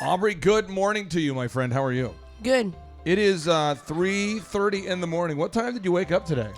Aubrey, good morning to you, my friend. How are you? Good. It is 3:30 in the morning. What time did you wake up today?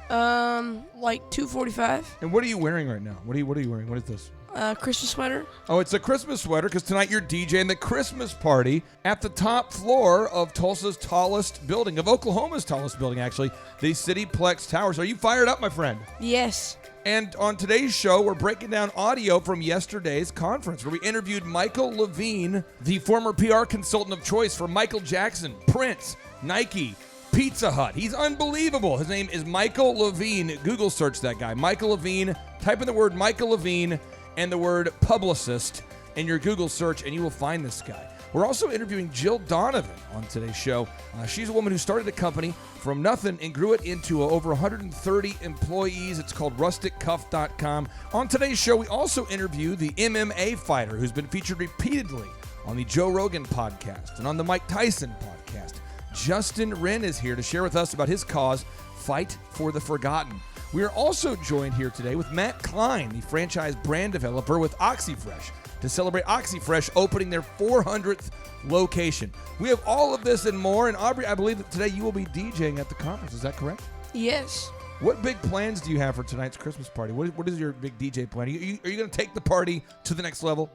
Like 2:45. And what are you wearing right now? What are you wearing? What is this? Christmas sweater. Oh, it's a Christmas sweater because tonight you're DJing the Christmas party at the top floor of Tulsa's tallest building, of Oklahoma's tallest building, actually, the Cityplex Towers. Are you fired up, my friend? Yes. And on today's show, we're breaking down audio from yesterday's conference where we interviewed Michael Levine, the former PR consultant of choice for Michael Jackson, Prince, Nike, Pizza Hut. He's unbelievable. His name is Michael Levine. Google search that guy. Michael Levine. Type in the word Michael Levine and the word publicist in your Google search, and you will find this guy. We're also interviewing Jill Donovan on today's show. She's a woman who started a company from nothing and grew it into over 130 employees. It's called rusticcuff.com. On today's show, we also interview the MMA fighter who's been featured repeatedly on the Joe Rogan podcast and on the Mike Tyson podcast. Justin Wren is here to share with us about his cause, Fight for the Forgotten. We are also joined here today with Matt Kline, the franchise brand developer with OxyFresh, to celebrate OxyFresh opening their 400th location. We have all of this and more, and Aubrey, I believe that today you will be DJing at the conference. Is that correct? Yes. What big plans do you have for tonight's Christmas party? What is your big DJ plan? Are you going to take the party to the next level?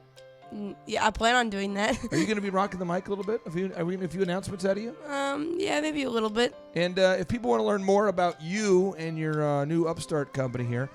Yeah, I plan on doing that. Are you going to be rocking the mic a little bit? Are we getting a few announcements out of you? Yeah, maybe a little bit. And if people want to learn more about you and your new upstart company here,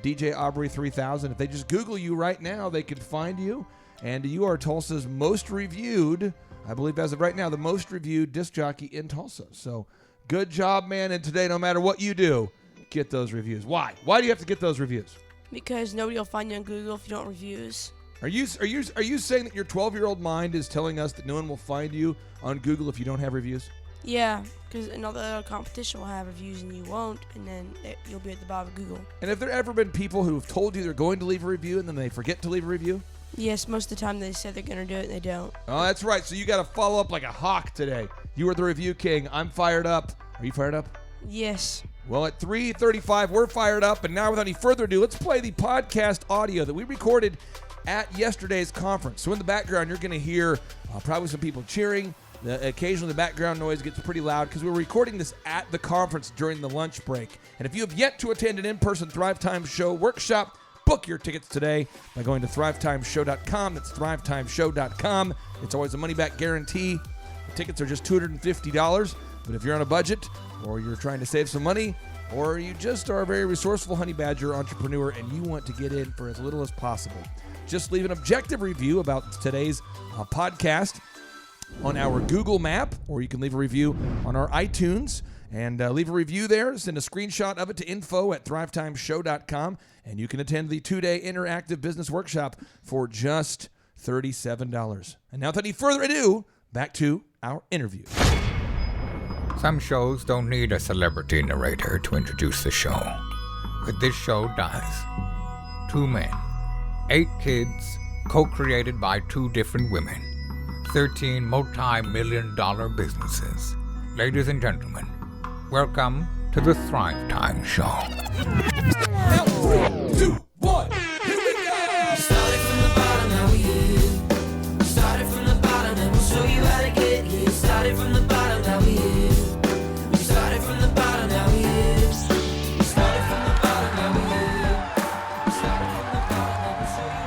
DJ Aubrey 3000, if they just Google you right now, they can find you. And you are Tulsa's most reviewed, I believe as of right now, the most reviewed disc jockey in Tulsa. So good job, man. And today, no matter what you do, get those reviews. Why? Why do you have to get those reviews? Because nobody will find you on Google if you don't reviews. Are you saying that your 12-year-old mind is telling us that no one will find you on Google if you don't have reviews? Yeah, because another competition will have reviews and you won't, and then you'll be at the bottom of Google. And have there ever been people who have told you they're going to leave a review and then they forget to leave a review? Yes, most of the time they say they're going to do it and they don't. Oh, that's right. So you got to follow up like a hawk today. You are the review king. I'm fired up. Are you fired up? Yes. Well, at 3:35, we're fired up. And now, without any further ado, let's play the podcast audio that we recorded at yesterday's conference. So in the background, you're going to hear probably some people cheering. Occasionally, the background noise gets pretty loud because we're recording this at the conference during the lunch break. And if you have yet to attend an in-person Thrivetime Show workshop, book your tickets today by going to thrivetimeshow.com. That's thrivetimeshow.com. It's always a money-back guarantee. The tickets are just $250. But if you're on a budget, or you're trying to save some money, or you just are a very resourceful honey badger entrepreneur and you want to get in for as little as possible, just leave an objective review about today's podcast on our Google map, or you can leave a review on our iTunes and leave a review there. Send a screenshot of it to info@thrivetimeshow.com, and you can attend the 2-day interactive business workshop for just $37. And now, without any further ado, back to our interview. Some shows don't need a celebrity narrator to introduce the show, but this show does. 2 men, 8 kids, co-created by 2 different women, 13 multi-million-dollar businesses. Ladies and gentlemen, welcome to the Thrivetime Show. Now, 3, 2, 1, here we go! Started from the bottom, now we here. Started from the bottom, and we'll show you how to get here. Started from the bottom, now we here. We started from the bottom, now we here. Started from the bottom, now we here. Started from the bottom, now we'll show you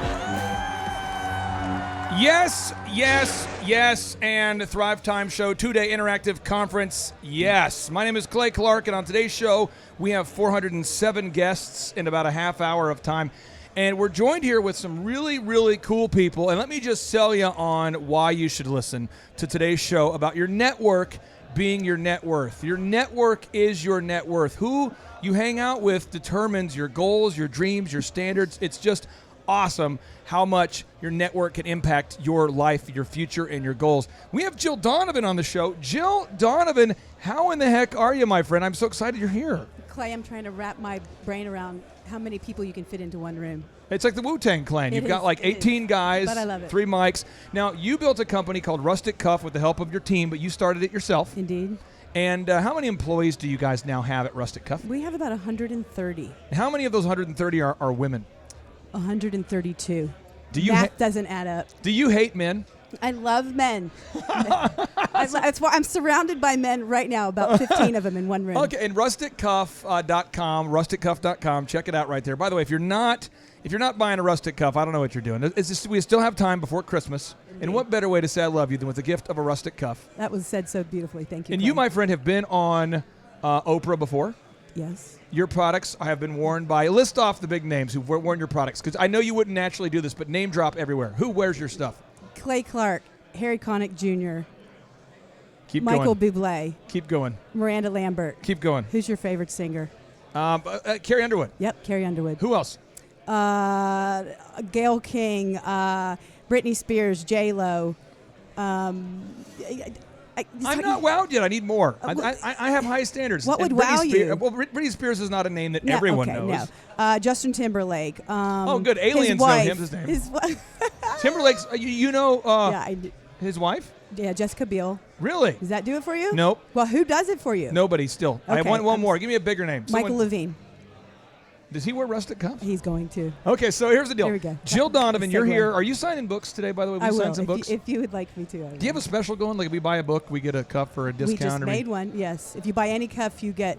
how to. Yes, yes, yes, and Thrivetime Show 2-day interactive conference, yes. My name is Clay Clark, and on today's show, we have 407 guests in about a half hour of time. And we're joined here with some really, really cool people. And let me just sell you on why you should listen to today's show about your network being your net worth. Your network is your net worth. Who you hang out with determines your goals, your dreams, your standards. It's just awesome how much your network can impact your life, your future, and your goals. We have Jill Donovan on the show. Jill Donovan, how in the heck are you, my friend? I'm so excited you're here. Clay, I'm trying to wrap my brain around how many people you can fit into one room. It's like the Wu-Tang Clan. You've got like 18 guys, but I love it. 3 mics. Now, you built a company called Rustic Cuff with the help of your team, but you started it yourself. Indeed. And how many employees do you guys now have at Rustic Cuff? We have about 130. How many of those 130 are women? 132. Do you Math doesn't add up. Do you hate men? I love men. That's why I'm surrounded by men right now, about 15 of them in one room. Okay, and rusticcuff.com, rusticcuff.com. Check it out right there. By the way, if you're not buying a rustic cuff, I don't know what you're doing. We still have time before Christmas. And what better way to say I love you than with the gift of a rustic cuff? That was said so beautifully. Thank you. And Klein. you, my friend, have been on Oprah before. Yes. Your products have been worn by, list off the big names who've worn your products, because I know you wouldn't naturally do this, but name drop everywhere. Who wears your stuff? Clay Clark, Harry Connick Jr., Keep Michael going. Bublé, Keep going. Miranda Lambert. Keep going. Who's your favorite singer? Carrie Underwood. Yep, Carrie Underwood. Who else? Gayle King, Britney Spears, J-Lo. I'm not wowed yet. I need more. I have high standards. What would And Britney wow you? Well, Britney Spears is not a name that No, everyone okay, knows. No. Justin Timberlake. Oh, good. Aliens his know wife, him. His name. His Timberlake's. You know his wife? Yeah, Jessica Biel. Really? Does that do it for you? Nope. Well, who does it for you? Nobody. Still. I have Okay, one more. Give me a bigger name. Michael Levine. Does he wear rustic cuffs? He's going to. Okay, so here's the deal. Here we go. Jill Donovan, you're Segue. here. Are you signing books today, by the way? I will. Sign some books? If you would like me to. I will. Do you have a special going? Like if we buy a book, we get a cuff or a discount? We just or made one, yes. If you buy any cuff, you get...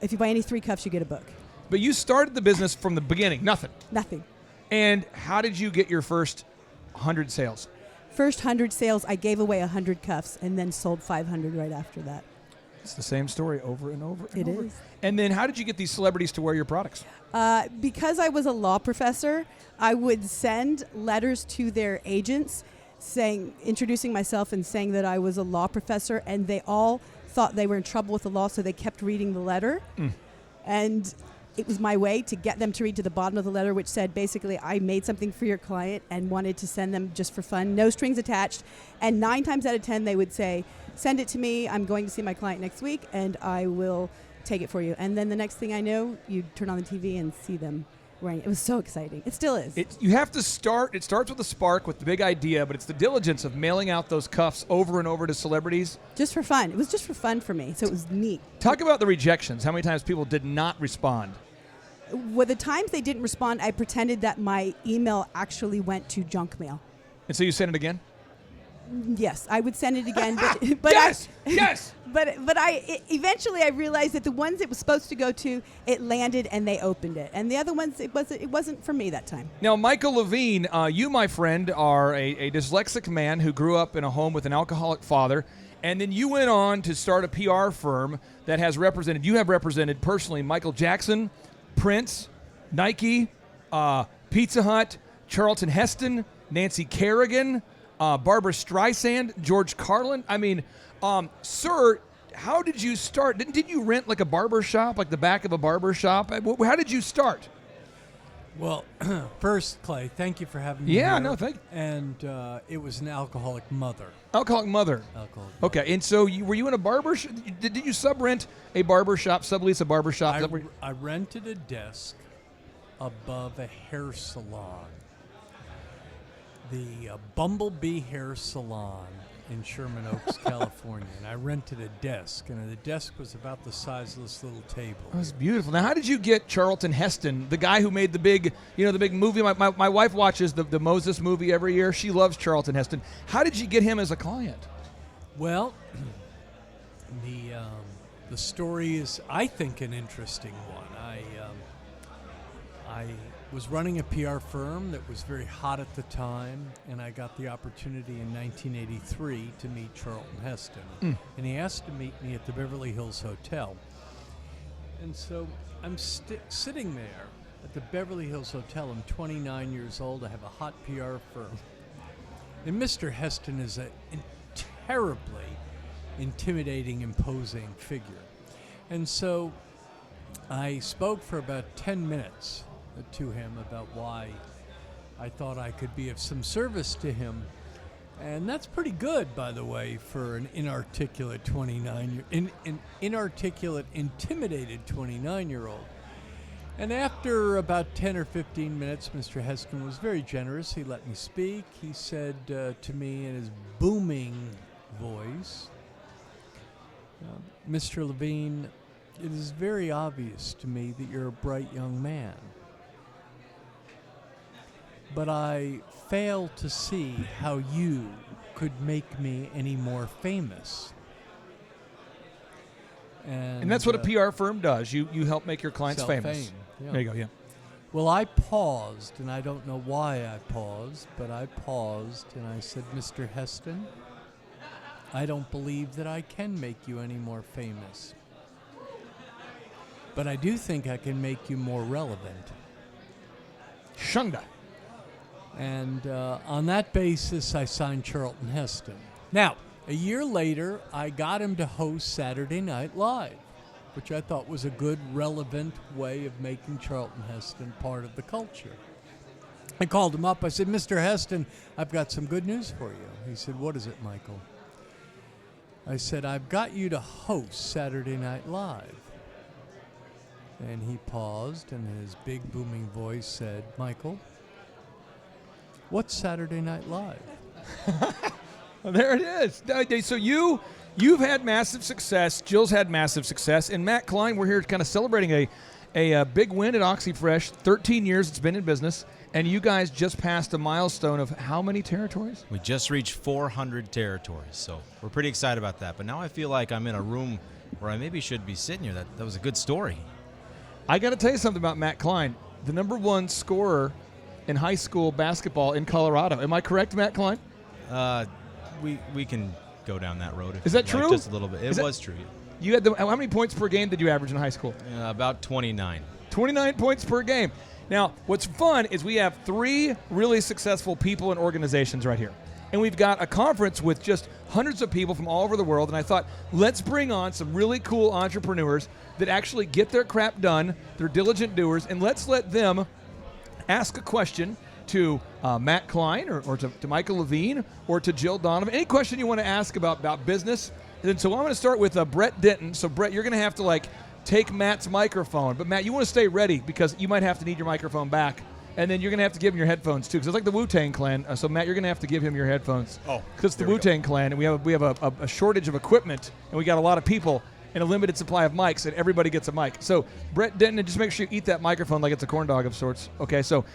If you buy any 3 cuffs, you get a book. But you started the business from the beginning. Nothing. Nothing. And how did you get your first 100 sales? First 100 sales, I gave away 100 cuffs and then sold 500 right after that. It's the same story over and over and It over. is. And then how did you get these celebrities to wear your products? Because I was a law professor, I would send letters to their agents introducing myself and saying that I was a law professor, and they all thought they were in trouble with the law, so they kept reading the letter. And it was my way to get them to read to the bottom of the letter, which said basically I made something for your client and wanted to send them just for fun, no strings attached. And 9 times out of 10, they would say, send it to me. I'm going to see my client next week, and I will take it for you. And then the next thing I know, you turn on the TV and see them wearing it. It was so exciting. It still is. You have to start. It starts with a spark, with the big idea, but it's the diligence of mailing out those cuffs over and over to celebrities. Just for fun. It was just for fun for me, so it was neat. Talk about the rejections. How many times people did not respond? Well, the times they didn't respond, I pretended that my email actually went to junk mail. And so you sent it again? Yes, I would send it again, but Yes! Yes! But eventually I realized that the ones it was supposed to go to, it landed and they opened it, and the other ones it wasn't for me that time. Now, Michael Levine, you, my friend, are a dyslexic man who grew up in a home with an alcoholic father, and then you went on to start a PR firm that has represented. You have represented personally Michael Jackson, Prince, Nike, Pizza Hut, Charlton Heston, Nancy Kerrigan, Barbara Streisand, George Carlin. I mean, sir, how did you start? Did you rent like a barber shop, like the back of a barber shop? How did you start? Well, first, Clay, thank you for having me Yeah, here. no, thank you. And it was an alcoholic mother. Alcoholic mother. Okay, and so were you in a barber shop? Did you sub-rent a barber shop, sublease a barber shop? I rented a desk above a hair salon. The Bumblebee Hair Salon in Sherman Oaks, California. And I rented a desk, and the desk was about the size of this little table. That's beautiful. Now, how did you get Charlton Heston, the guy who made the big movie? My wife watches the Moses movie every year. She loves Charlton Heston. How did you get him as a client? Well, the story is, I think, an interesting one. I was running a PR firm that was very hot at the time, and I got the opportunity in 1983 to meet Charlton Heston. And he asked to meet me at the Beverly Hills Hotel. And so I'm sitting there at the Beverly Hills Hotel. I'm 29 years old. I have a hot PR firm. And Mr. Heston is a terribly intimidating, imposing figure. And so I spoke for about 10 minutes to him about why I thought I could be of some service to him. And that's pretty good, by the way, for an inarticulate inarticulate, intimidated 29-year-old. And after about 10 or 15 minutes, Mr. Heston was very generous. He let me speak. He said to me in his booming voice, Mr. Levine, it is very obvious to me that you're a bright young man. but I fail to see how you could make me any more famous. And that's what a PR firm does. You help make your clients famous. Self-fame, yeah. There you go, yeah. Well, I paused, and I don't know why I paused, but I paused, and I said, Mr. Heston, I don't believe that I can make you any more famous. But I do think I can make you more relevant. Shunda. And on that basis, I signed Charlton Heston. Now, a year later, I got him to host Saturday Night Live, which I thought was a good, relevant way of making Charlton Heston part of the culture. I called him up. I said, Mr. Heston, I've got some good news for you. He said, what is it, Michael? I said, I've got you to host Saturday Night Live. And he paused, and his big, booming voice said, Michael, what's Saturday Night Live? Well, there it is. So you've had massive success. Jill's had massive success. And Matt Kline, we're here kind of celebrating a big win at OxyFresh. 13 years it's been in business. And you guys just passed a milestone of how many territories? We just reached 400 territories. So we're pretty excited about that. But now I feel like I'm in a room where I maybe should be sitting here. That was a good story. I got to tell you something about Matt Kline, the #1 scorer in high school basketball in Colorado. Am I correct, Matt Kline? We can go down that road. Is that true? Just a little bit. It was true. You had how many points per game did you average in high school? About 29. 29 points per game. Now, what's fun is we have 3 really successful people and organizations right here. And we've got a conference with just hundreds of people from all over the world. And I thought, let's bring on some really cool entrepreneurs that actually get their crap done. They're diligent doers. And let's let them ask a question to Matt Kline or to Michael Levine or to Jill Donovan. Any question you want to ask about business. And so I'm going to start with Brett Denton. So, Brett, you're going to have to, take Matt's microphone. But, Matt, you want to stay ready because you might have to need your microphone back. And then you're going to have to give him your headphones, too, because it's like the Wu-Tang Clan. So, Matt, you're going to have to give him your headphones. Oh, because it's the Wu-Tang Clan, and we have a shortage of equipment, and we got a lot of people and a limited supply of mics, and everybody gets a mic. So, Brett Denton, just make sure you eat that microphone like it's a corn dog of sorts. Okay, so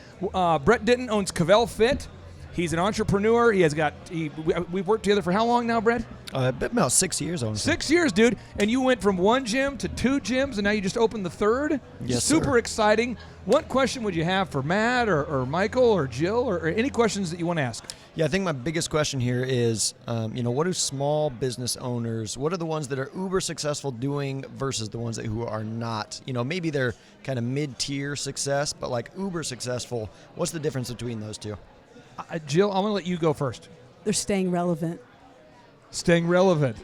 Brett Denton owns Cavell Fit. He's an entrepreneur. We've worked together for how long now, Brett? About 6 years, honestly. 6 years, dude. And you went from 1 gym to 2 gyms, and now you just opened the 3rd? Yes, Super sir. exciting. What question would you have for Matt or Michael or Jill or any questions that you want to ask? Yeah, I think my biggest question here is, what do small business owners, what are the ones that are uber successful doing versus the ones who are not? Maybe they're kind of mid-tier success, but uber successful. What's the difference between those two? Jill, I'm going to let you go first. They're staying relevant. Staying relevant.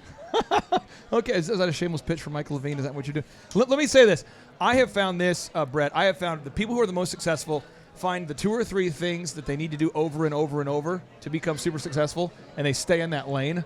Okay, is that a shameless pitch for Michael Levine? Is that what you're doing? Let me say this. I have found this, Brett. I have found the people who are the most successful find the 2 or 3 things that they need to do over and over and over to become super successful, and they stay in that lane,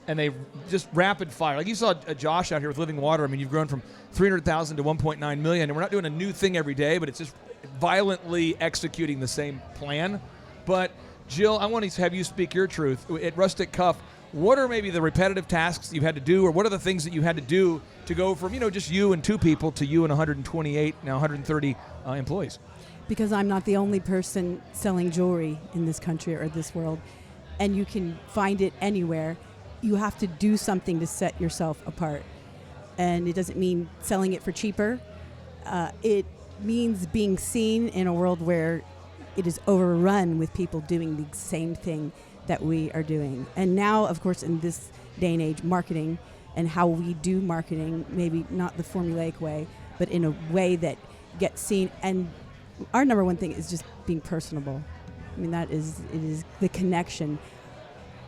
and they just rapid fire. Like you saw Josh out here with Living Water. I mean, you've grown from 300,000 to 1.9 million, and we're not doing a new thing every day, but it's just violently executing the same plan. But Jill, I want to have you speak your truth. At Rustic Cuff, what are maybe the repetitive tasks you've had to do, or what are the things that you had to do to go from, just you and 2 people to you and 128, now 130 employees? Because I'm not the only person selling jewelry in this country or this world, and you can find it anywhere. You have to do something to set yourself apart. And it doesn't mean selling it for cheaper. It means being seen in a world where it is overrun with people doing the same thing that we are doing. And now, of course, in this day and age, marketing and how we do marketing, maybe not the formulaic way, but in a way that gets seen. And our #1 thing is just being personable. I mean, it is the connection.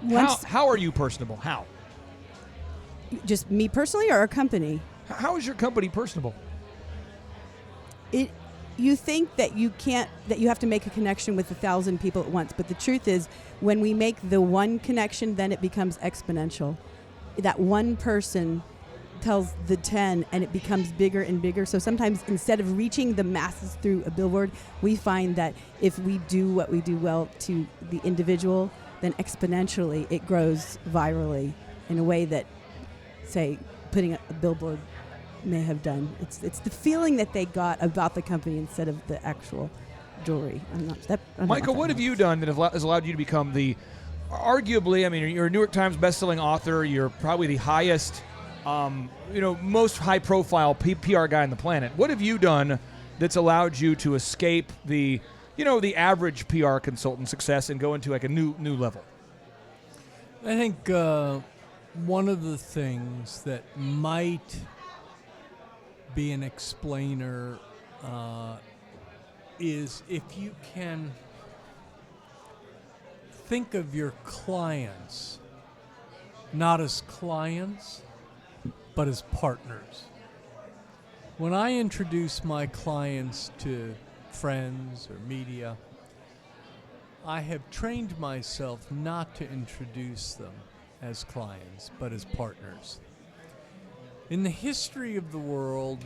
How are you personable? How? Just me personally or our company? How is your company personable? You think that you have to make a connection with 1,000 people at once, but the truth is, when we make the one connection, then it becomes exponential. That one person tells the 10, and it becomes bigger and bigger. So sometimes, instead of reaching the masses through a billboard, we find that if we do what we do well to the individual, then exponentially it grows virally in a way that, say, putting a billboard may have done. It's the feeling that they got about the company instead of the actual jewelry. I'm not that. I don't know Michael, if that what have helps. you done that has allowed you to become the, arguably, I mean, you're a New York Times bestselling author. You're probably the highest, most high-profile PR guy on the planet. What have you done that's allowed you to escape the, the average PR consultant success and go into like a new level? I think one of the things that might be an explainer is if you can think of your clients not as clients, but as partners. When I introduce my clients to friends or media, I have trained myself not to introduce them as clients, but as partners. In the history of the world,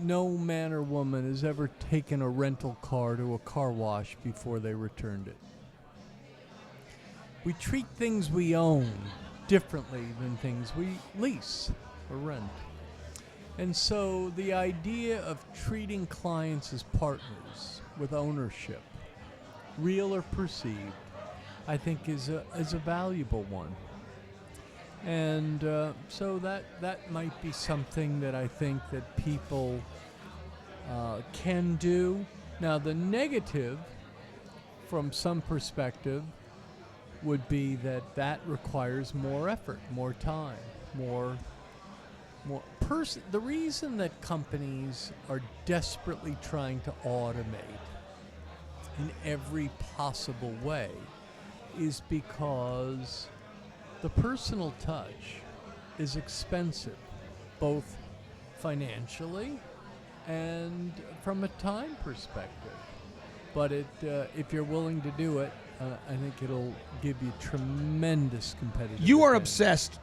no man or woman has ever taken a rental car to a car wash before they returned it. We treat things we own differently than things we lease or rent. And so the idea of treating clients as partners with ownership, real or perceived, I think is a valuable one. And so that might be something that I think that people can do. Now, the negative, from some perspective, would be that requires more effort, more time, more the reason that companies are desperately trying to automate in every possible way is because the personal touch is expensive, both financially and from a time perspective. But if you're willing to do it, I think it'll give you tremendous competitive You are advantage. obsessed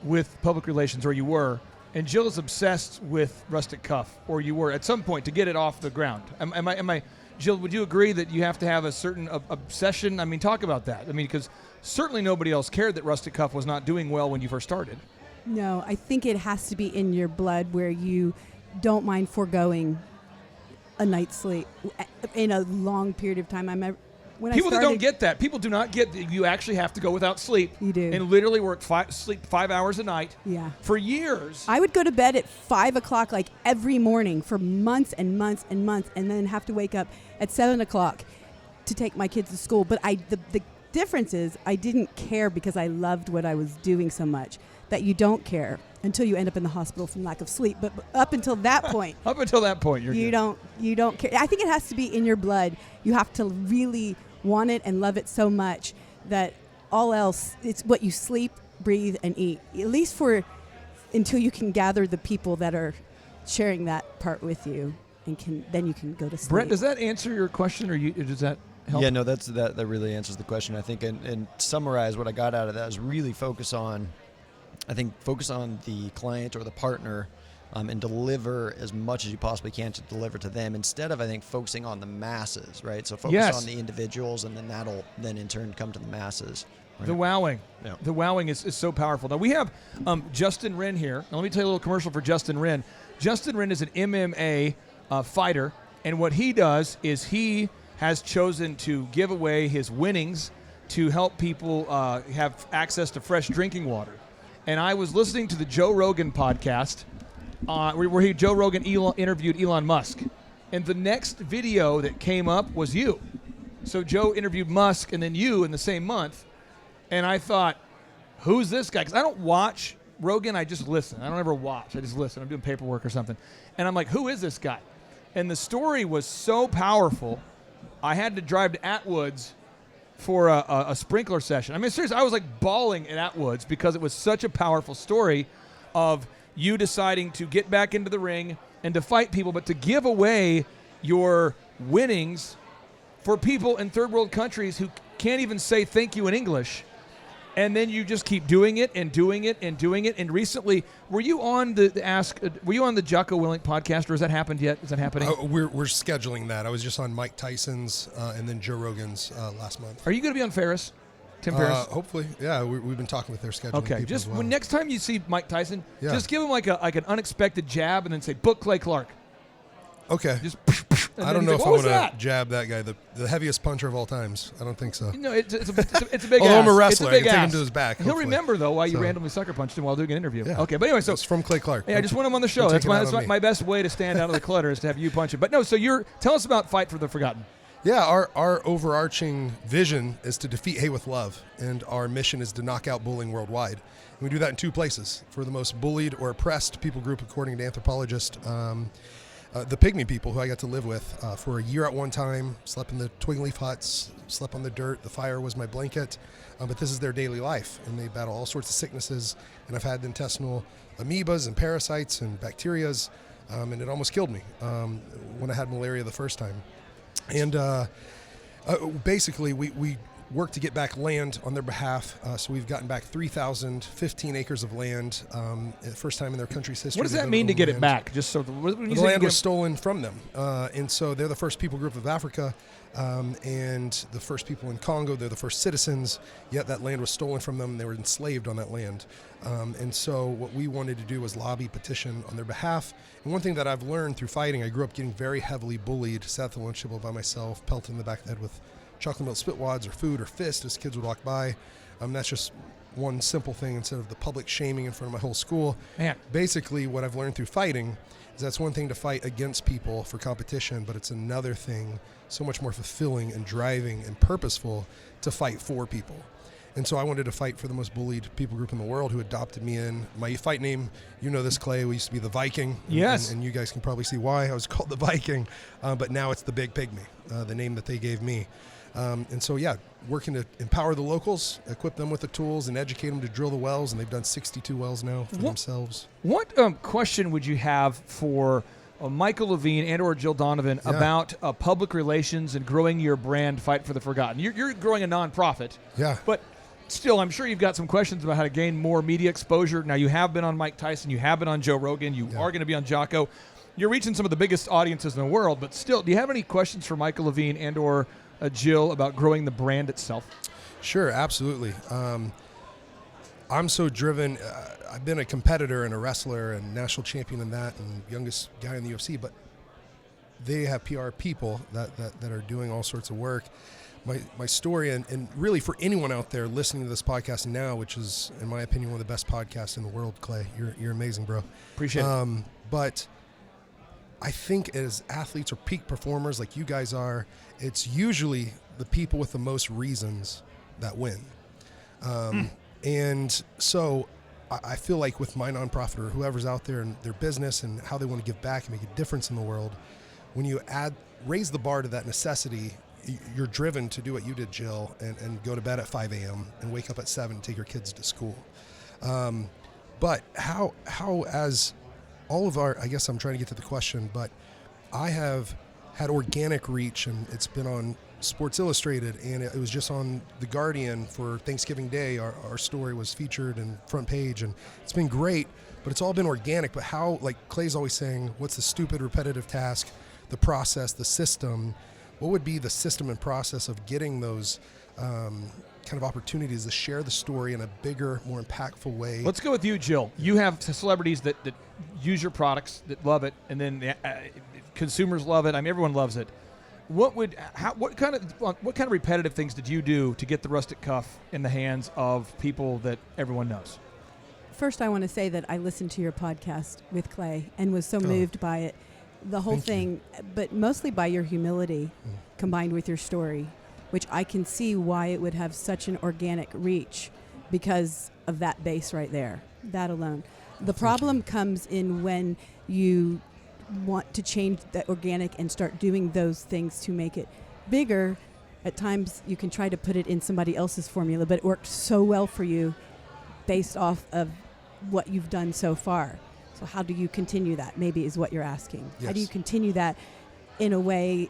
with public relations, or you were, and Jill is obsessed with Rustic Cuff, or you were at some point to get it off the ground. Am I? Jill, would you agree that you have to have a certain obsession? I mean, talk about that. I mean, because certainly nobody else cared that Rustic Cuff was not doing well when you first started. No, I think it has to be in your blood where you don't mind foregoing a night's sleep in a long period of time. People that don't get that. People do not get that you actually have to go without sleep. You do. And literally sleep 5 hours a night. Yeah. For years. I would go to bed at 5 o'clock like every morning for months and months and months, and then have to wake up at 7 o'clock to take my kids to school. But the difference is I didn't care because I loved what I was doing so much that you don't care until you end up in the hospital from lack of sleep. But up until that point, you don't care. I think it has to be in your blood. You have to really want it and love it so much that all else, it's what you sleep, breathe, and eat. At least until you can gather the people that are sharing that part with you, and then you can go to sleep. Brett, does that answer your question, or does that help? Yeah, no, that really answers the question. I think, and summarize what I got out of that is really focus on the client or the partner, and deliver as much as you possibly can to deliver to them, instead of, I think, focusing on the masses, right? So focus on the individuals, and then that'll then in turn come to the masses. Right? The wowing. Yeah. The wowing is so powerful. Now, we have Justin Wren here. Now, let me tell you a little commercial for Justin Wren. Justin Wren is an MMA fighter, and what he does is he has chosen to give away his winnings to help people have access to fresh drinking water. And I was listening to the Joe Rogan podcast where Joe Rogan interviewed Elon Musk. And the next video that came up was you. So Joe interviewed Musk and then you in the same month. And I thought, who's this guy? Because I don't watch Rogan. I just listen. I don't ever watch. I just listen. I'm doing paperwork or something. And I'm like, who is this guy? And the story was so powerful, I had to drive to Atwoods for a sprinkler session. I mean, seriously, I was like bawling at Atwoods because it was such a powerful story of you deciding to get back into the ring and to fight people, but to give away your winnings for people in third world countries who can't even say thank you in English. And then you just keep doing it and doing it and doing it. And recently, were you on the Jocko Willink podcast, or has that happened yet? Is that happening? We're scheduling that. I was just on Mike Tyson's and then Joe Rogan's last month. Are you going to be on Ferris? Tim Ferriss? Hopefully, yeah. We've been talking with their scheduling. Okay, people just as well. when next time you see Mike Tyson, Yeah. just give him like an unexpected jab and then say, book Clay Clark. Okay. Just And I then don't he's know like, if what I was want to that? jab that guy, the heaviest puncher of all times. I don't think so. No, it's a big Although ass. I'm a wrestler, I It's a big can take him ass. to his back. He'll hopefully. remember, though, why you So- randomly sucker punched him while doing an interview. Yeah. Okay, but anyway, so It's from Clay Clark. hey, I just want him on the show. Don't That's take it out that's on me. my best way to stand out of the clutter is to have you punch him. But no, so tell us about Fight for the Forgotten. Yeah, our overarching vision is to defeat hate with love, and our mission is to knock out bullying worldwide. And we do that in two places. For the most bullied or oppressed people group, according to anthropologists, the Pygmy people who I got to live with for a year at one time, slept in the twig leaf huts, slept on the dirt, the fire was my blanket, but this is their daily life, and they battle all sorts of sicknesses, and I've had intestinal amoebas and parasites and bacterias, and it almost killed me when I had malaria the first time. And basically, we work to get back land on their behalf. So we've gotten back 3,015 acres of land. First time in their country's history. What does they've that ever mean to owned get it land. back? Just so when you The say land get was it- stolen from them. And so they're the first people group of Africa and the first people in Congo. They're the first citizens, yet that land was stolen from them. They were enslaved on that land. And so what we wanted to do was lobby, petition on their behalf. And one thing that I've learned through fighting, I grew up getting very heavily bullied, sat at the lunch table by myself, pelted in the back of the head with chocolate milk spit wads or food or fist as kids would walk by. That's just one simple thing instead of the public shaming in front of my whole school. Man. Basically, what I've learned through fighting is that's one thing to fight against people for competition, but it's another thing, so much more fulfilling and driving and purposeful, to fight for people. And so I wanted to fight for the most bullied people group in the world who adopted me in. My fight name, you know this, Clay, we used to be the Viking. Yes. And you guys can probably see why I was called the Viking, but now it's the Big Pygmy, the name that they gave me. And so, yeah, working to empower the locals, equip them with the tools, and educate them to drill the wells. And they've done 62 wells now for themselves. What question would you have for Michael Levine and or Jill Donovan about public relations and growing your brand, Fight for the Forgotten? You're growing a nonprofit. Yeah. But still, I'm sure you've got some questions about how to gain more media exposure. Now, you have been on Mike Tyson. You have been on Joe Rogan. You are going to be on Jocko. You're reaching some of the biggest audiences in the world. But still, do you have any questions for Michael Levine and or Jill about growing the brand itself? Sure, absolutely. I'm so driven. I've been a competitor and a wrestler and national champion in that and youngest guy in the UFC, but they have PR people that are doing all sorts of work. My story, and really for anyone out there listening to this podcast now, which is, in my opinion, one of the best podcasts in the world, Clay. You're amazing, bro. Appreciate it. But I think as athletes or peak performers like you guys are, it's usually the people with the most reasons that win. And so I feel like with my nonprofit or whoever's out there and their business and how they want to give back and make a difference in the world, when you raise the bar to that necessity, you're driven to do what you did, Jill, and go to bed at 5 a.m. and wake up at 7 and take your kids to school. But how as all of our, I guess I'm trying to get to the question, but I have had organic reach, and it's been on Sports Illustrated, and it was just on The Guardian for Thanksgiving Day. Our story was featured and front page, and it's been great, but it's all been organic. But how, like Clay's always saying, what's the stupid repetitive task, the process, the system? What would be the system and process of getting those kind of opportunities to share the story in a bigger, more impactful way? Let's go with you, Jill. You have celebrities that use your products, that love it, and then consumers love it. I mean, everyone loves it. What kind of repetitive things did you do to get the Rustic Cuff in the hands of people that everyone knows? First, I want to say that I listened to your podcast with Clay and was so moved by it. The whole thing, but mostly by your humility combined with your story, which I can see why it would have such an organic reach because of that base right there, that alone. The problem comes in when you want to change that organic and start doing those things to make it bigger. At times you can try to put it in somebody else's formula, but it worked so well for you based off of what you've done so far. So how do you continue that, maybe is what you're asking. Yes. How do you continue that in a way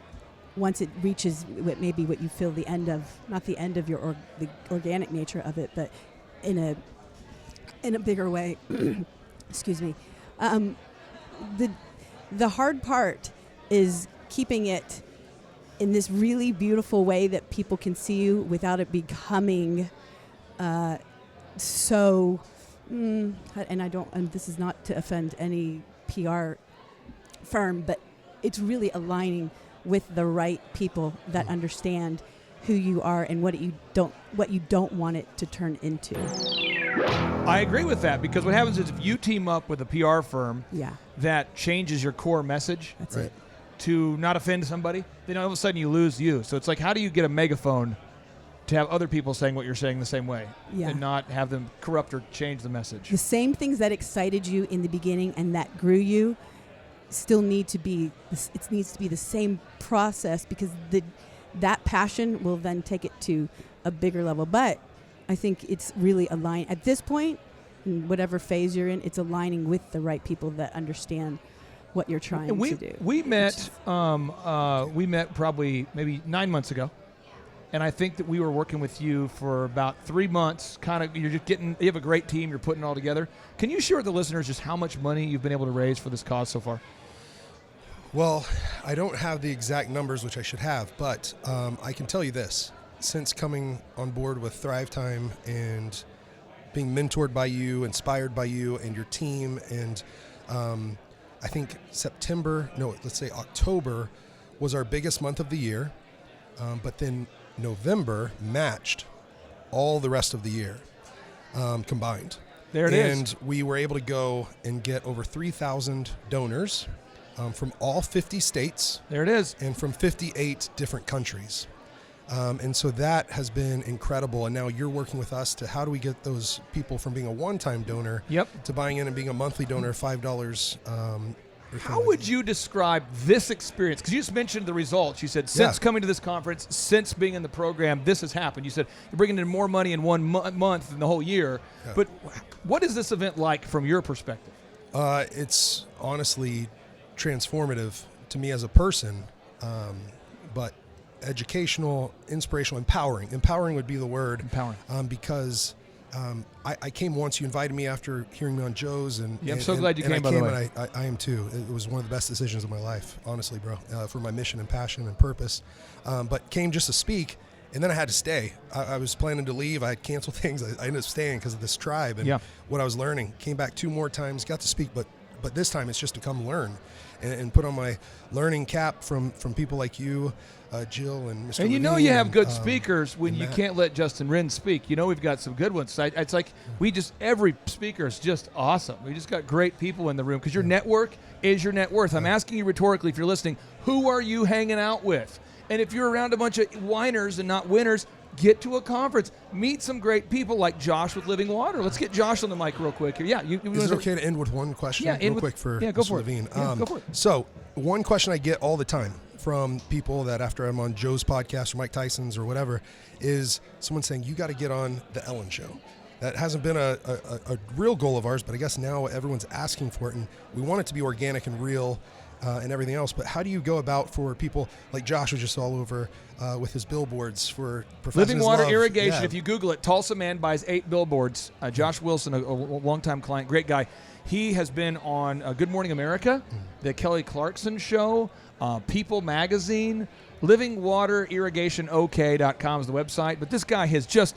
once it reaches maybe what you feel the end of, not the end of the organic nature of it, but in a bigger way. Excuse me. The hard part is keeping it in this really beautiful way that people can see you without it becoming so. And this is not to offend any PR firm, but it's really aligning with the right people that understand who you are and what you don't want it to turn into. I agree with that, because what happens is if you team up with a PR firm that changes your core message That's it. to not offend somebody, then all of a sudden you lose you. So it's like, how do you get a megaphone to have other people saying what you're saying the same way and not have them corrupt or change the message? The same things that excited you in the beginning and that grew you still need to be, it needs to be the same process, because that passion will then take it to a bigger level. But I think it's really aligned at this point, in whatever phase you're in, it's aligning with the right people that understand what you're trying to do. We met probably maybe 9 months ago. And I think that we were working with you for about 3 months. You have a great team. You're putting it all together. Can you share with the listeners just how much money you've been able to raise for this cause so far? Well, I don't have the exact numbers, which I should have, but I can tell you this. Since coming on board with Thrivetime and being mentored by you, inspired by you and your team, and I think October was our biggest month of the year, but then November matched all the rest of the year combined. There it is. And we were able to go and get over 3,000 donors from all 50 states. There it is. And from 58 different countries. And so that has been incredible. And now you're working with us to how do we get those people from being a one-time donor to buying in and being a monthly donor, $5. How would you describe this experience? Because you just mentioned the results. You said since coming to this conference, since being in the program, this has happened. You said you're bringing in more money in 1 month than the whole year. Yeah. But what is this event like from your perspective? It's honestly transformative to me as a person, but educational, inspirational, empowering. Empowering would be the word. Empowering. Because I came once. You invited me after hearing me on Joe's, and I'm so glad you came. By the way, and I am too. It was one of the best decisions of my life, honestly, bro. For my mission and passion and purpose, but came just to speak, and then I had to stay. I was planning to leave. I had canceled things. I ended up staying because of this tribe and what I was learning. Came back 2 more times, got to speak, but this time it's just to come learn and put on my learning cap from people like you, Jill and Mr. And you know Levine you have good speakers when you Matt. can't let Justin Wren speak. You know we've got some good ones. It's like every speaker is just awesome. We just got great people in the room because your network is your net worth. I'm asking you rhetorically, if you're listening, who are you hanging out with? And if you're around a bunch of whiners and not winners, get to a conference. Meet some great people like Josh with Living Water. Let's get Josh on the mic real quick here. Is it okay to end with one question real quick for Mr. Levine? Go for it. So one question I get all the time from people that after I'm on Joe's podcast or Mike Tyson's or whatever is someone saying, you got to get on the Ellen Show. That hasn't been a real goal of ours, but I guess now everyone's asking for it, and we want it to be organic and real and everything else. But how do you go about for people like Josh was just all over with his billboards for Living Water Irrigation? Yeah. If you Google it, Tulsa man buys 8 billboards. Josh Wilson, a longtime client, great guy. He has been on Good Morning America, the Kelly Clarkson Show, People Magazine, livingwaterirrigationok.com is the website. But this guy has just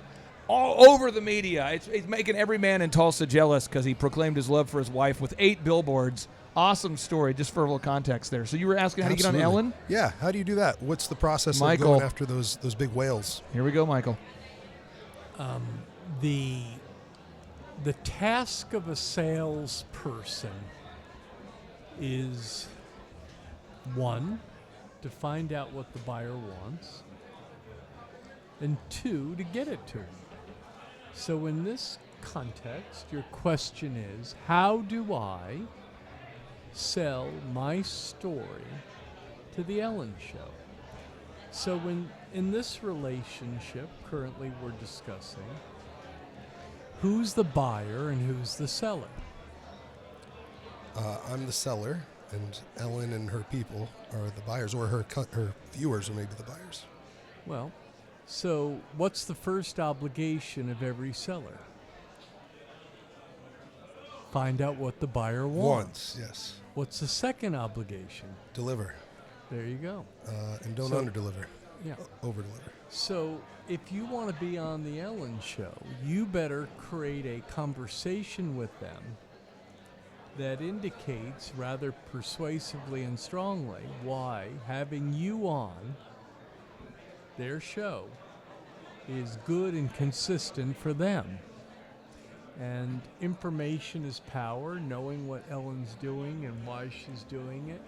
all over the media. It's making every man in Tulsa jealous because he proclaimed his love for his wife with 8 billboards. Awesome story, just for a little context there. So you were asking how do you get on Ellen? Yeah, how do you do that? What's the process of going after those big whales? Here we go, Michael. The task of a salesperson is, 1, to find out what the buyer wants, and 2, to get it to them. So in this context, your question is, how do I sell my story to the Ellen Show? So in this relationship currently we're discussing, who's the buyer and who's the seller? I'm the seller, and Ellen and her people are the buyers, or her viewers are maybe the buyers. Well, so what's the first obligation of every seller? Find out what the buyer wants. Yes. What's the second obligation? Deliver. There you go. And don't underdeliver. Yeah. Overdeliver. So if you want to be on the Ellen Show, you better create a conversation with them that indicates rather persuasively and strongly why having you on their show is good and consistent for them. And information is power, knowing what Ellen's doing and why she's doing it,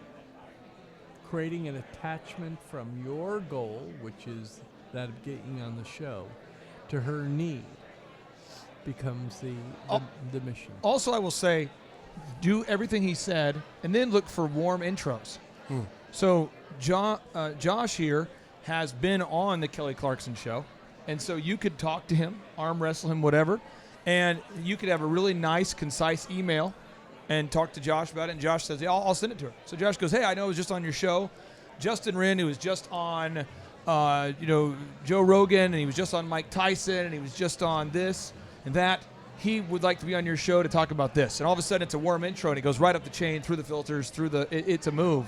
creating an attachment from your goal, which is that of getting on the show, to her need becomes the mission. Also, I will say, do everything he said, and then look for warm intros. So Josh here has been on the Kelly Clarkson show, and so you could talk to him, arm wrestle him, whatever, and you could have a really nice, concise email and talk to Josh about it, and Josh says, yeah, I'll send it to her. So Josh goes, hey, I know it was just on your show. Justin Wren, who was just on Joe Rogan, and he was just on Mike Tyson, and he was just on this and that. He would like to be on your show to talk about this. And all of a sudden, it's a warm intro, and it goes right up the chain, through the filters, it's a move.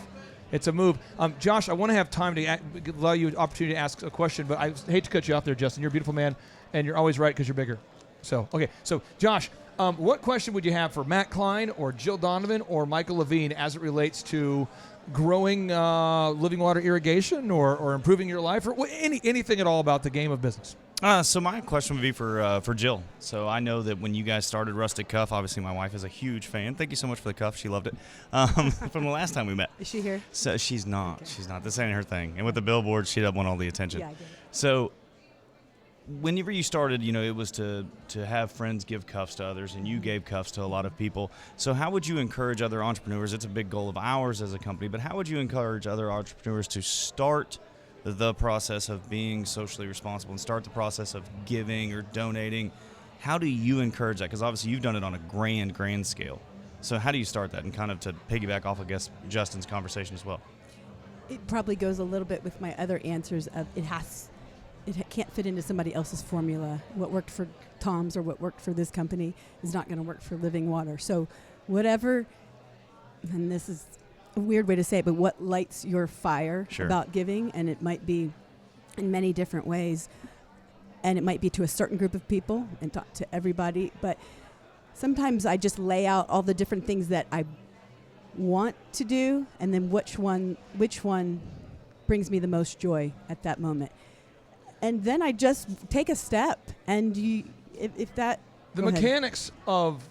It's a move. Josh, I want to have time to allow you an opportunity to ask a question, but I hate to cut you off there, Justin. You're a beautiful man, and you're always right because you're bigger. So, okay. So, Josh, what question would you have for Matt Kline or Jill Donovan or Michael Levine as it relates to growing living water irrigation or improving your life or anything at all about the game of business? So my question would be for Jill. So I know that when you guys started Rustic Cuff, obviously my wife is a huge fan. Thank you so much for the cuff. She loved it from the last time we met. Is she here? So she's not. She's not. This ain't her thing. And with the billboard, she'd have won all the attention. Yeah, I get it. So whenever you started, it was to have friends give cuffs to others, and you gave cuffs to a lot of people. So how would you encourage other entrepreneurs? It's a big goal of ours as a company, but how would you encourage other entrepreneurs to start the process of being socially responsible and start the process of giving or donating? How do you encourage that? Because obviously you've done it on a grand scale. So how do you start that? And kind of to piggyback off, I guess, Justin's conversation as well. It probably goes a little bit with my other answers of it can't fit into somebody else's formula. What worked for Tom's or what worked for this company is not going to work for Living Water. So whatever, and this is a weird way to say it, but what lights your fire about giving, and it might be in many different ways, and it might be to a certain group of people and talk to everybody, but sometimes I just lay out all the different things that I want to do, and then which one brings me the most joy at that moment. And then I just take a step, and if that... The mechanics of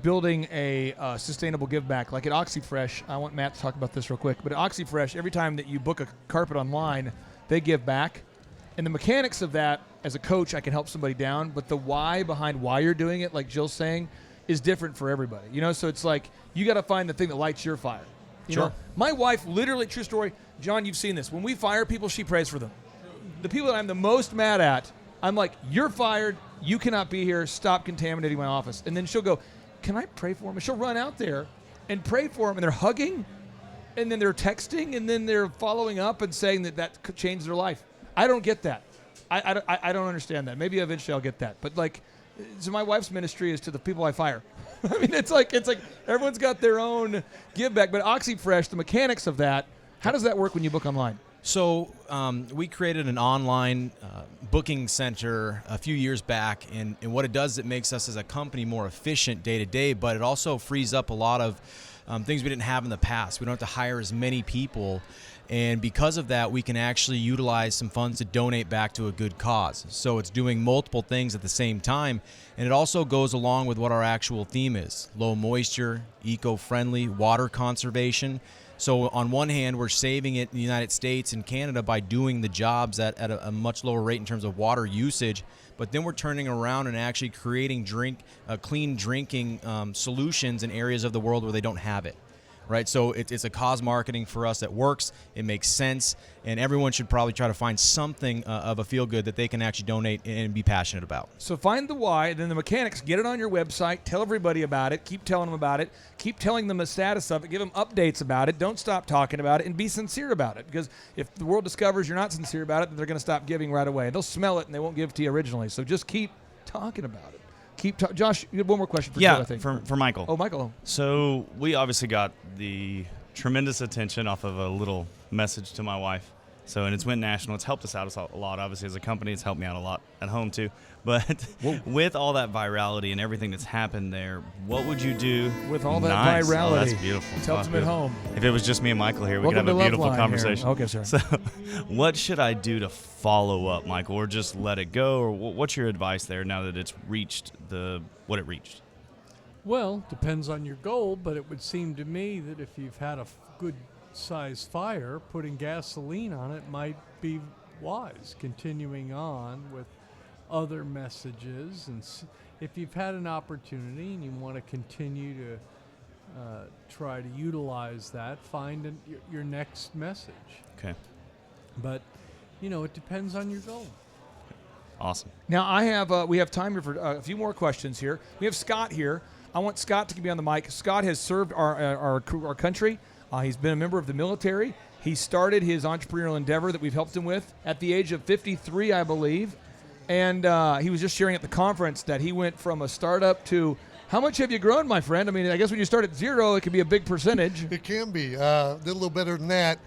building a sustainable give back, like at OxyFresh, I want Matt to talk about this real quick, but at OxyFresh, every time that you book a carpet online, they give back. And the mechanics of that, as a coach, I can help somebody down, but the why behind why you're doing it, like Jill's saying, is different for everybody. So it's like, you got to find the thing that lights your fire. You know? My wife, literally, true story, John, you've seen this. When we fire people, she prays for them. The people that I'm the most mad at, I'm like, you're fired, you cannot be here, stop contaminating my office. And then she'll go, can I pray for them? And she'll run out there and pray for them, and they're hugging, and then they're texting, and then they're following up and saying that could change their life. I don't get that. I don't understand that. Maybe eventually I'll get that. But so my wife's ministry is to the people I fire. I mean, it's like everyone's got their own give back. But OxyFresh, the mechanics of that, how does that work when you book online? So we created an online booking center a few years back, and what it does, it makes us as a company more efficient day to day, but it also frees up a lot of things we didn't have in the past. We don't have to hire as many people, and because of that, we can actually utilize some funds to donate back to a good cause. So it's doing multiple things at the same time, and it also goes along with what our actual theme is: low moisture, eco-friendly, water conservation. So on one hand, we're saving it in the United States and Canada by doing the jobs at a much lower rate in terms of water usage, but then we're turning around and actually creating clean drinking solutions in areas of the world where they don't have it. Right, so it's a cause marketing for us that works. It makes sense, and everyone should probably try to find something of a feel-good that they can actually donate and be passionate about. So find the why, then the mechanics, get it on your website, tell everybody about it, keep telling them about it, keep telling them the status of it, give them updates about it, don't stop talking about it, and be sincere about it, because if the world discovers you're not sincere about it, then they're going to stop giving right away. They'll smell it, and they won't give to you originally, so just keep talking about it. Josh, you had one more question for Jill, I think. for Michael. Oh, Michael. So we obviously got the tremendous attention off of a little message to my wife. So, and it's went national. It's helped us out a lot, obviously, as a company. It's helped me out a lot at home, too. But with all that virality and everything that's happened there, what would you do? With all that Nice. virality. Oh, that's beautiful. It helps them at home. If it was just me and Michael here, we Welcome could have to a beautiful Loveline here. conversation. Okay, sorry. So, what should I do to follow up, Michael, or just let it go? Or what's your advice there now that it's reached what it reached? Well, depends on your goal, but it would seem to me that if you've had a good size fire, putting gasoline on it might be wise. Continuing on with other messages, and if you've had an opportunity and you want to continue to try to utilize that, find your next message. Okay. But it depends on your goal. Awesome. Now we have time for a few more questions here. We have Scott here. I want Scott to be on the mic. Scott has served our country. He's been a member of the military. He started his entrepreneurial endeavor that we've helped him with at the age of 53, I believe. And he was just sharing at the conference that he went from a startup to, how much have you grown, my friend? I mean, I guess when you start at zero, it can be a big percentage. It can be. Did a little better than that.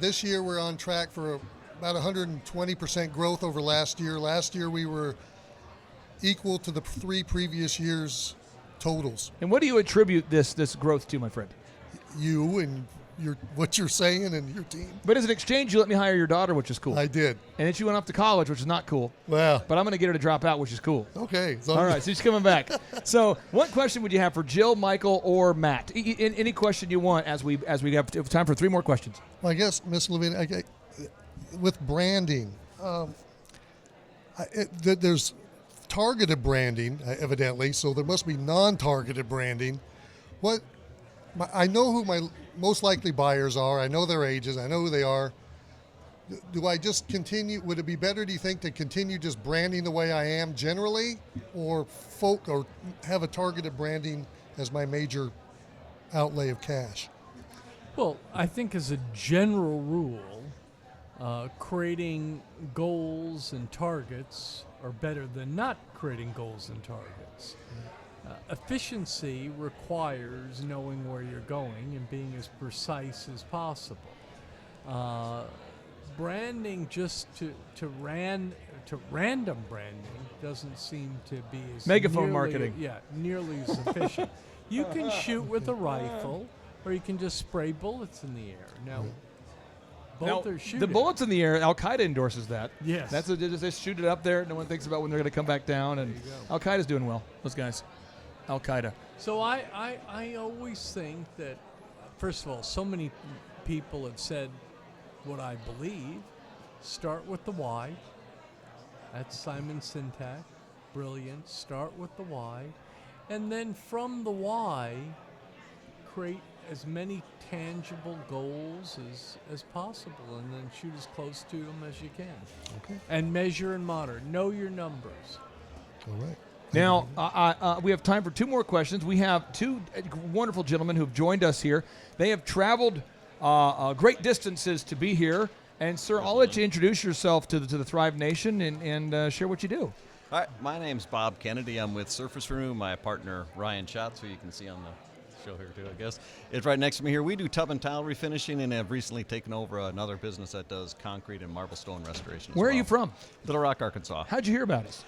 This year we're on track for about 120% growth over last year. Last year we were equal to the 3 previous years' totals. And what do you attribute this growth to, my friend? You and what you're saying and your team. But as an exchange, you let me hire your daughter, which is cool. I did. And then she went off to college, which is not cool. Well. But I'm going to get her to drop out, which is cool. Okay. All right, so she's coming back. So what question would you have for Jill, Michael, or Matt? Any question you want as we have time for 3 more questions. Well, I guess, Ms. Levine, with branding, there's targeted branding, evidently, so there must be non-targeted branding. I know who my most likely buyers are. I know their ages. I know who they are. Do I just continue? Would it be better, do you think, to continue just branding the way I am generally, or have a targeted branding as my major outlay of cash? Well, I think as a general rule, creating goals and targets are better than not creating goals and targets. Efficiency requires knowing where you're going and being as precise as possible. Branding just to random branding doesn't seem to be as megaphone marketing. Nearly as efficient. You can shoot with a rifle, or you can just spray bullets in the air. Now, both are shooting. The bullets in the air, Al-Qaeda endorses that. Yes. They shoot it up there. No one thinks about when they're going to come back down. And Al-Qaeda's doing well, those guys. Al-Qaeda. So I always think that, first of all, so many people have said what I believe. Start with the why. That's Simon Sinek. Brilliant. Start with the why. And then from the why, create as many tangible goals as possible, and then shoot as close to them as you can. Okay. And measure and monitor. Know your numbers. All right. Now, we have time for 2 more questions. We have 2 wonderful gentlemen who have joined us here. They have traveled great distances to be here. And, sir, I'll let you introduce yourself to the Thrive Nation and share what you do. Hi, my name's Bob Kennedy. I'm with Surface Room. My partner, Ryan Schatz, who you can see on the show here, too, I guess, is right next to me here. We do tub and tile refinishing and have recently taken over another business that does concrete and marble stone restoration as Where well. are you from? Little Rock, Arkansas. How'd you hear about us?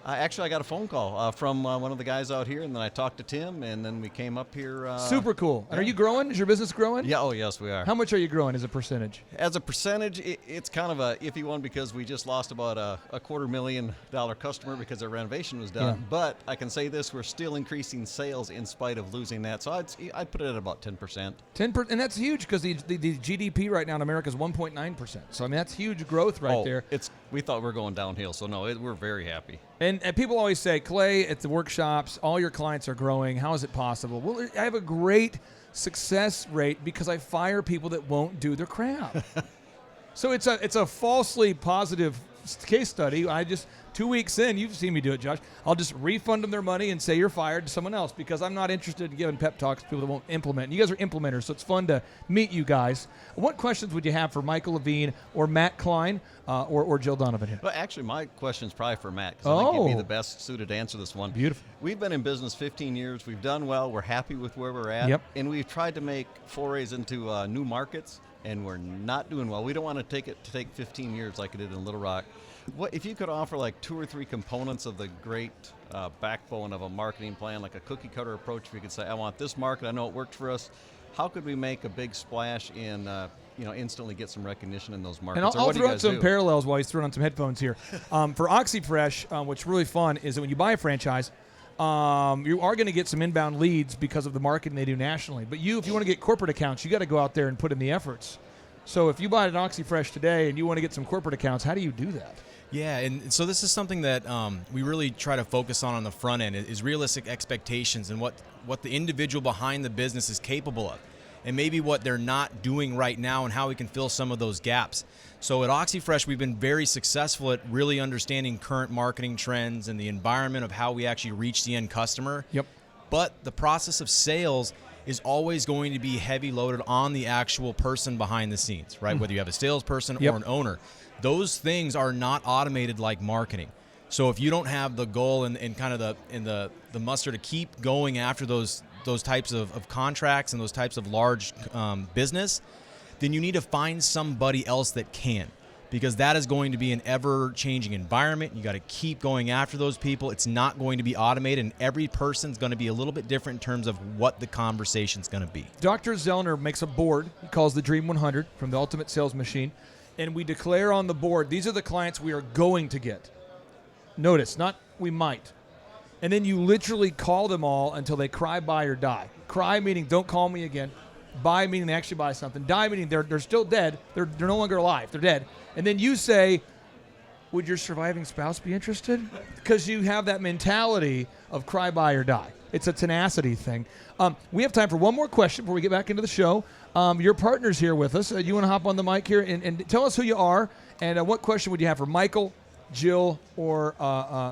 Actually, I got a phone call from one of the guys out here, and then I talked to Tim, and then we came up here. Super cool. And are you growing? Is your business growing? Yeah, oh, yes, we are. How much are you growing as a percentage? As a percentage, it's kind of a iffy one because we just lost about a $250,000 customer because their renovation was done. Yeah. But I can say this, we're still increasing sales in spite of losing that. So I'd put it at about 10%. 10%, and that's huge because the GDP right now in America is 1.9%. So, I mean, that's huge growth right there. We thought we were going downhill, so no, we're very happy. And people always say, Clay, at the workshops, all your clients are growing. How is it possible? Well, I have a great success rate because I fire people that won't do their crap. So it's a falsely positive case study. 2 weeks in, you've seen me do it, Josh. I'll just refund them their money and say you're fired to someone else because I'm not interested in giving pep talks to people that won't implement. You guys are implementers, so it's fun to meet you guys. What questions would you have for Michael Levine or Matt Kline or Jill Donovan here? Well, actually, my question's probably for Matt because I think he'd be the best suited to answer this one. Beautiful. We've been in business 15 years. We've done well. We're happy with where we're at. Yep. And we've tried to make forays into new markets. and we're not doing well. We don't want to take 15 years like it did in Little Rock. What if you could offer like 2 or 3 components of the great backbone of a marketing plan, like a cookie cutter approach? If you could say, I want this market, I know it worked for us. How could we make a big splash in, instantly get some recognition in those markets? And I'll throw out some parallels while he's throwing on some headphones here. For OxyFresh, what's really fun is that when you buy a franchise, you are going to get some inbound leads because of the marketing they do nationally. But if you want to get corporate accounts, you got to go out there and put in the efforts. So if you buy an OxyFresh today and you want to get some corporate accounts, how do you do that? Yeah, and so this is something that we really try to focus on the front end is realistic expectations and what the individual behind the business is capable of, and maybe what they're not doing right now and how we can fill some of those gaps. So at OxyFresh, we've been very successful at really understanding current marketing trends and the environment of how we actually reach the end customer. Yep. But the process of sales is always going to be heavy loaded on the actual person behind the scenes, right? Whether you have a salesperson or an owner. Those things are not automated like marketing. So if you don't have the goal and kind of the muster to keep going after those types of contracts and those types of large business, then you need to find somebody else that can, because that is going to be an ever-changing environment. You got to keep going after those people. It's not going to be automated, and every person's going to be a little bit different in terms of what the conversation's going to be. Dr. Zellner makes a board he calls the Dream 100 from the Ultimate Sales Machine, and we declare on the board, these are the clients we are going to get. Notice, not we might. And then you literally call them all until they cry, buy, or die. Cry meaning don't call me again. Buy meaning they actually buy something. Die meaning they're still dead. They're no longer alive. They're dead. And then you say, would your surviving spouse be interested? Because you have that mentality of cry, buy, or die. It's a tenacity thing. We have time for one more question before we get back into the show. Your partner's here with us. You want to hop on the mic here and tell us who you are and what question would you have for Michael, Jill, or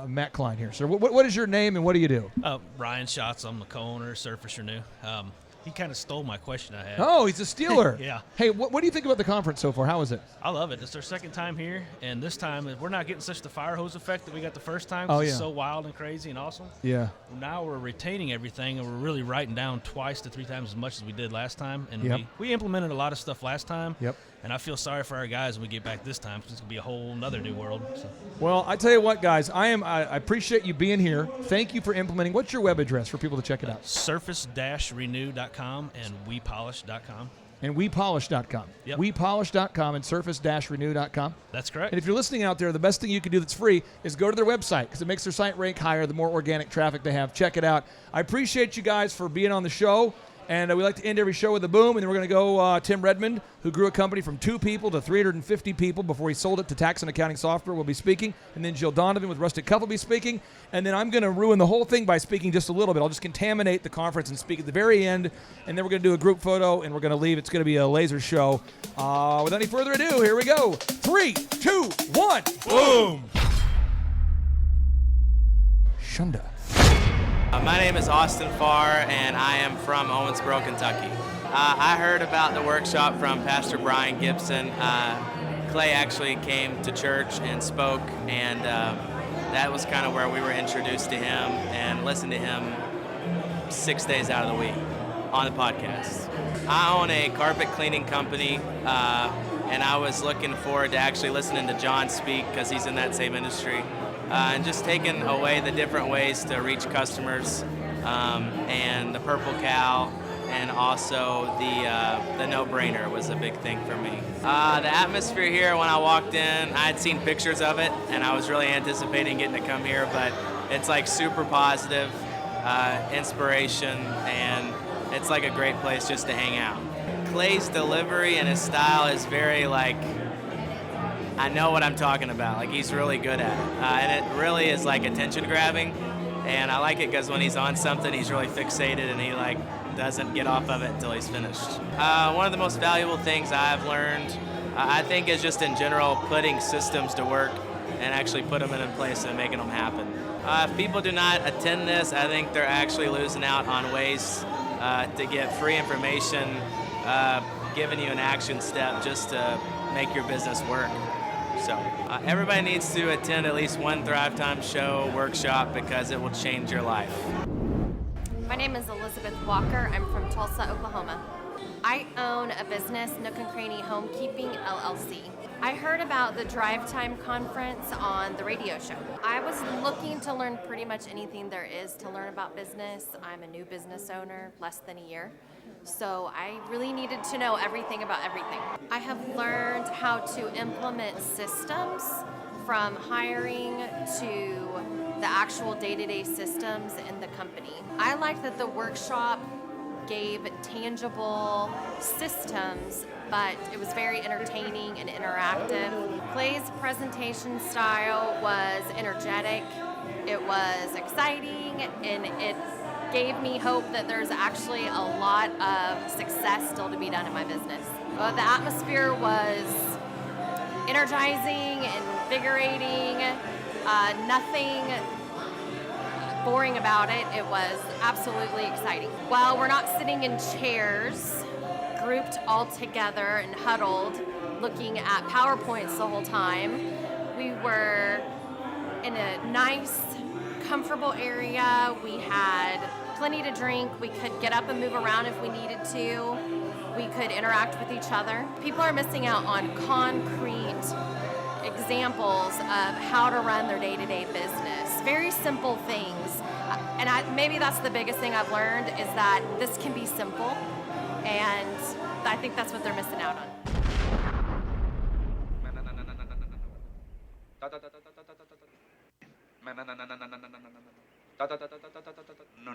Matt Kline here, sir? What is your name and what do you do? Ryan Schatz. I'm the co-owner of Surface Renew. He kind of stole my question I had. Oh, he's a stealer. Yeah. Hey, what do you think about the conference so far? How is it? I love it. It's our second time here, and this time we're not getting such the fire hose effect that we got the first time. Oh, yeah. It's so wild and crazy and awesome. Yeah. Now we're retaining everything, and we're really writing down 2 to 3 times as much as we did last time. And we implemented a lot of stuff last time. Yep. And I feel sorry for our guys when we get back this time, because it's going to be a whole other new world. So. Well, I tell you what, guys, I appreciate you being here. Thank you for implementing. What's your web address for people to check it out? Surface-renew.com and wepolish.com. And wepolish.com. Yep. Wepolish.com and surface-renew.com. That's correct. And if you're listening out there, the best thing you can do that's free is go to their website, because it makes their site rank higher the more organic traffic they have. Check it out. I appreciate you guys for being on the show. And we like to end every show with a boom, and then we're going to go Tim Redmond, who grew a company from 2 people to 350 people before he sold it to tax and accounting software, will be speaking. And then Jill Donovan with Rustic Cup will be speaking. And then I'm going to ruin the whole thing by speaking just a little bit. I'll just contaminate the conference and speak at the very end. And then we're going to do a group photo, and we're going to leave. It's going to be a laser show. Without any further ado, here we go. 3, 2, 1. Boom. Shunda. My name is Austin Farr, and I am from Owensboro, Kentucky. I heard about the workshop from Pastor Brian Gibson. Clay actually came to church and spoke, and that was kind of where we were introduced to him and listened to him 6 days out of the week on the podcast. I own a carpet cleaning company, and I was looking forward to actually listening to John speak, because he's in that same industry. And just taking away the different ways to reach customers, and the Purple Cow, and also the no-brainer was a big thing for me. The atmosphere here, when I walked in, I had seen pictures of it, and I was really anticipating getting to come here, but it's like super positive, inspiration, and it's like a great place just to hang out. Clay's delivery and his style is very I know what I'm talking about. Like, he's really good at it. And it really is like attention grabbing. And I like it because when he's on something, he's really fixated and he doesn't get off of it until he's finished. One of the most valuable things I've learned, I think, is just in general putting systems to work and actually put them in place and making them happen. If people do not attend this, I think they're actually losing out on ways to get free information, giving you an action step just to make your business work. So everybody needs to attend at least one Thrivetime Show workshop, because it will change your life. My name is Elizabeth Walker. I'm from Tulsa, Oklahoma. I own a business, Nook and Cranny Homekeeping LLC. I heard about the Thrivetime conference on the radio show. I was looking to learn pretty much anything there is to learn about business. I'm a new business owner, less than a year. So I really needed to know everything about everything. I have learned how to implement systems from hiring to the actual day-to-day systems in the company. I liked that the workshop gave tangible systems, but it was very entertaining and interactive. Clay's presentation style was energetic, it was exciting, and it gave me hope that there's actually a lot of success still to be done in my business. The atmosphere was energizing, invigorating, nothing boring about it. It was absolutely exciting. While we're not sitting in chairs, grouped all together and huddled, looking at PowerPoints the whole time, we were in a nice, comfortable area. We had plenty to drink. We could get up and move around if we needed to. We could interact with each other. People are missing out on concrete examples of how to run their day-to-day business. Very simple things. And maybe that's the biggest thing I've learned is that this can be simple, and I think that's what they're missing out on. No.